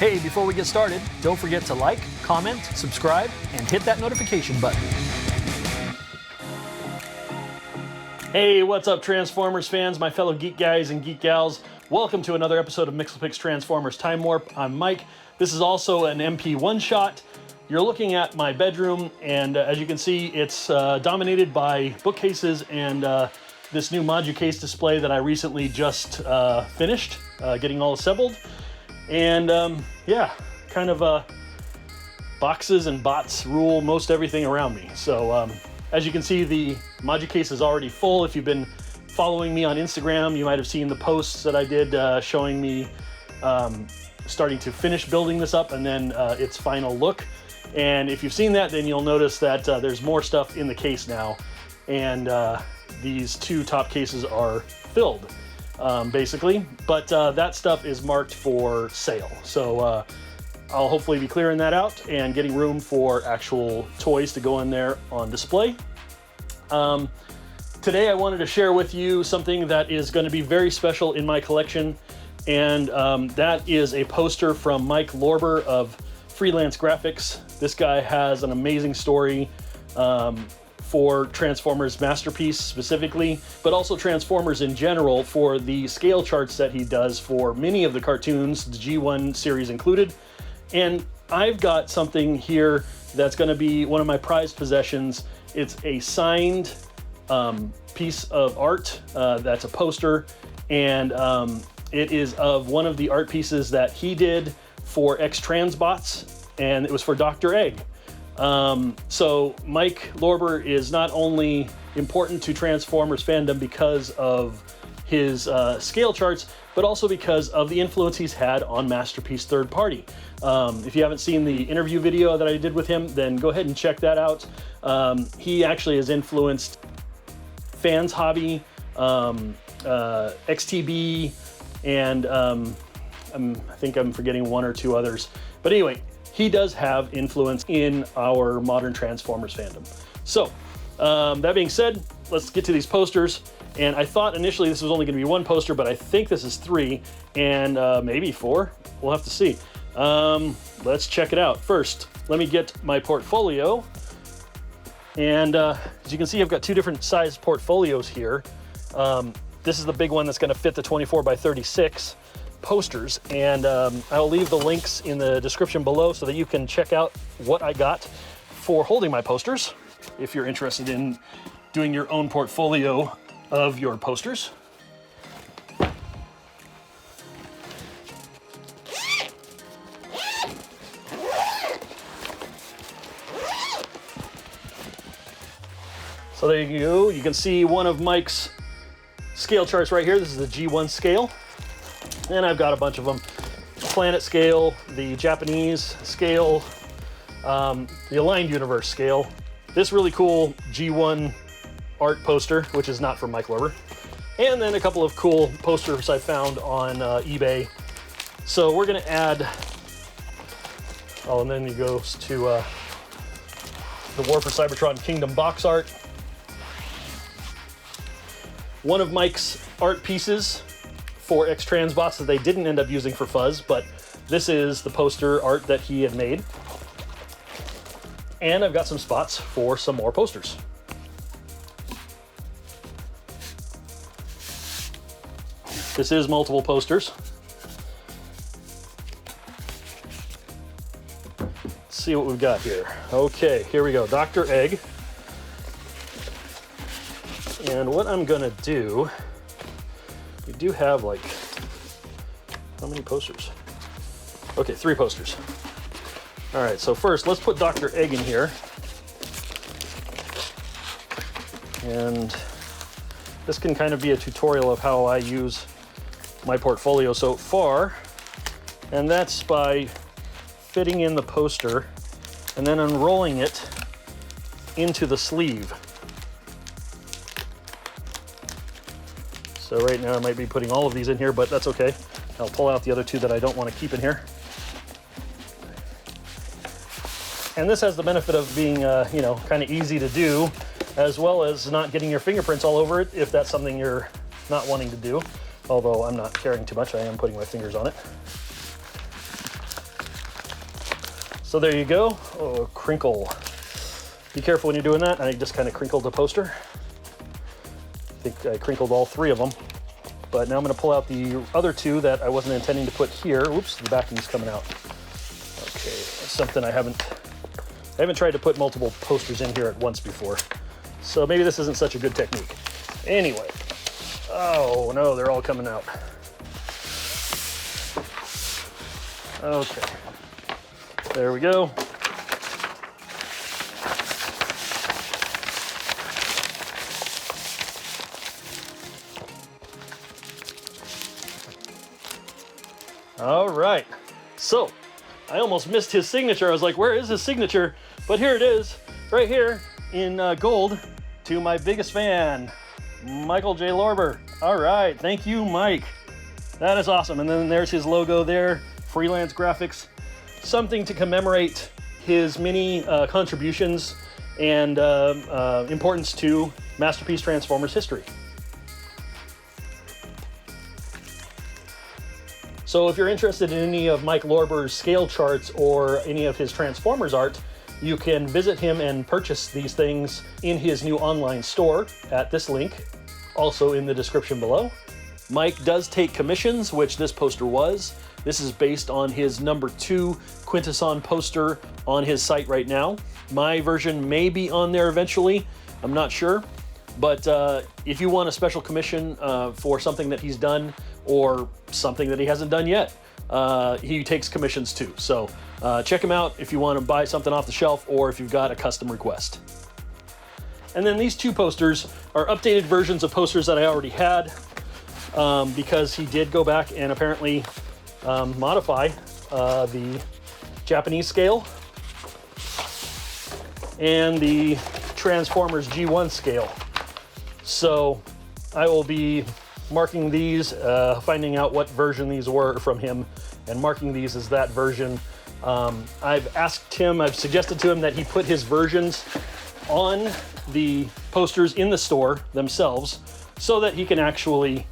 Hey, before we get started, don't forget to like, comment, subscribe, and hit that notification button. Hey, what's up, Transformers fans, my fellow geek guys and geek gals? Welcome to another episode of mixelpix Transformers Time Warp. I'm Mike. This is also an MP one-shot. You're looking at my bedroom, and as you can see, it's dominated by bookcases and this new Moducase display that I recently just finished getting all assembled. And yeah, kind of boxes and bots rule most everything around me. So as you can see, the Moducase is already full. If you've been following me on Instagram, you might have seen the posts that I did showing me starting to finish building this up and then its final look. And if you've seen that, then you'll notice that there's more stuff in the case now. And these two top cases are filled. Basically, but that stuff is marked for sale. So I'll hopefully be clearing that out and getting room for actual toys to go in there on display. Today I wanted to share with you something that is going to be very special in my collection, and that is a poster from Mike Lorber of Freelance Graphics. This guy has an amazing story for Transformers Masterpiece specifically, but also Transformers in general for the scale charts that he does for many of the cartoons, the G1 series included. And I've got something here that's going to be one of my prized possessions. It's a signed piece of art that's a poster, and it is of one of the art pieces that he did for X-Transbots, and it was for Dr. Egg. So Mike Lorber is not only important to Transformers fandom because of his scale charts, but also because of the influence he's had on Masterpiece Third Party. If you haven't seen the interview video that I did with him, then go ahead and check that out. He actually has influenced Fans Hobby, XTB, and I think I'm forgetting one or two others. But anyway, he does have influence in our modern Transformers fandom. So, that being said, let's get to these posters. And I thought initially this was only going to be one poster, but I think this is three, and maybe four. We'll have to see. Let's check it out. First, let me get my portfolio. And as you can see, I've got two different sized portfolios here. This is the big one that's going to fit the 24 by 36 posters, and I'll leave the links in the description below so that you can check out what I got for holding my posters if you're interested in doing your own portfolio of your posters. So there you go. You can see one of Mike's scale charts right here. This is the G1 scale. And I've got a bunch of them. Planet scale, the Japanese scale, the Aligned Universe scale. This really cool G1 art poster, which is not from Mike Lorber. And then a couple of cool posters I found on eBay. So we're going to add... Oh, and then he goes to the War for Cybertron Kingdom box art. One of Mike's art pieces for X-Transbots that they didn't end up using for Fuzz, but this is the poster art that he had made. And I've got some spots for some more posters. This is multiple posters. Let's see what we've got here. Okay, here we go. Dr. Egg. And what I'm gonna do, we do have like, how many posters? Okay, 3 posters. All right, so first let's put Dr. Egg in here. And this can kind of be a tutorial of how I use my portfolio so far. And that's by fitting in the poster and then unrolling it into the sleeve. So right now I might be putting all of these in here, but that's okay. I'll pull out the other 2 that I don't want to keep in here. And this has the benefit of being, you know, kind of easy to do, as well as not getting your fingerprints all over it if that's something you're not wanting to do. Although I'm not caring too much, I am putting my fingers on it. So there you go. Oh, crinkle. Be careful when you're doing that. I just kind of crinkled the poster. I think I crinkled all 3 of them. But now I'm going to pull out the other 2 that I wasn't intending to put here. Oops, the backing's coming out. Okay, that's something I haven't tried to put multiple posters in here at once before. So maybe this isn't such a good technique. Anyway. Oh no, they're all coming out. Okay. There we go. All right, so I almost missed his signature. I was like, where is his signature? But here it is, right here in gold, to my biggest fan, Michael J. Lorber. All right, thank you, Mike. That is awesome. And then there's his logo there, Freelance Graphics, something to commemorate his many contributions and importance to Masterpiece Transformers history. So if you're interested in any of Mike Lorber's scale charts or any of his Transformers art, you can visit him and purchase these things in his new online store at this link, also in the description below. Mike does take commissions, which this poster was. This is based on his #2 Quintesson poster on his site right now. My version may be on there eventually, I'm not sure. But if you want a special commission for something that he's done or something that he hasn't done yet, he takes commissions too. So check him out if you want to buy something off the shelf or if you've got a custom request. And then these 2 posters are updated versions of posters that I already had because he did go back and apparently modify the Japanese scale and the Transformers G1 scale. So I will be marking these, finding out what version these were from him, and marking these as that version. I've suggested to him that he put his versions on the posters in the store themselves so that he can actually,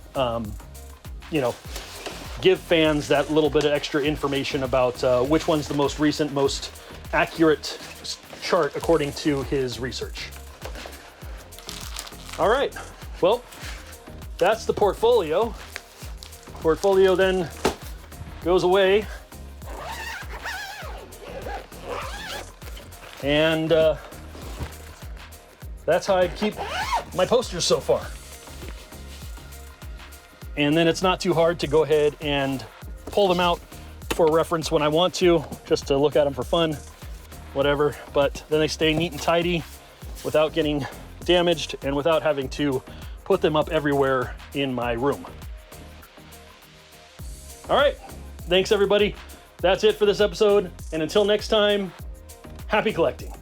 give fans that little bit of extra information about which one's the most recent, most accurate chart according to his research. All right, well, that's the portfolio. Portfolio then goes away. And that's how I keep my posters so far. And then it's not too hard to go ahead and pull them out for reference when I want to, just to look at them for fun, whatever. But then they stay neat and tidy without getting damaged and without having to put them up everywhere in my room. All right, thanks everybody. That's it for this episode. And until next time, happy collecting.